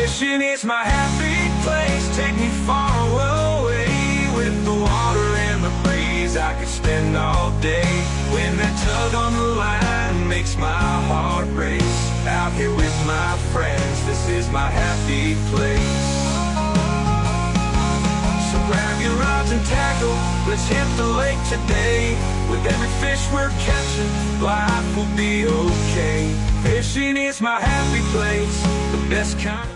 Fishing is my happy place. Take me far away. With the water and the breeze, I could spend all day. When that tug on the line makes my heart race. Out here with my friends, this is my happy place. So grab your rods and tackle, let's hit the lake today. With every fish we're catching, life will be okay. Fishing is my happy place, the best kind.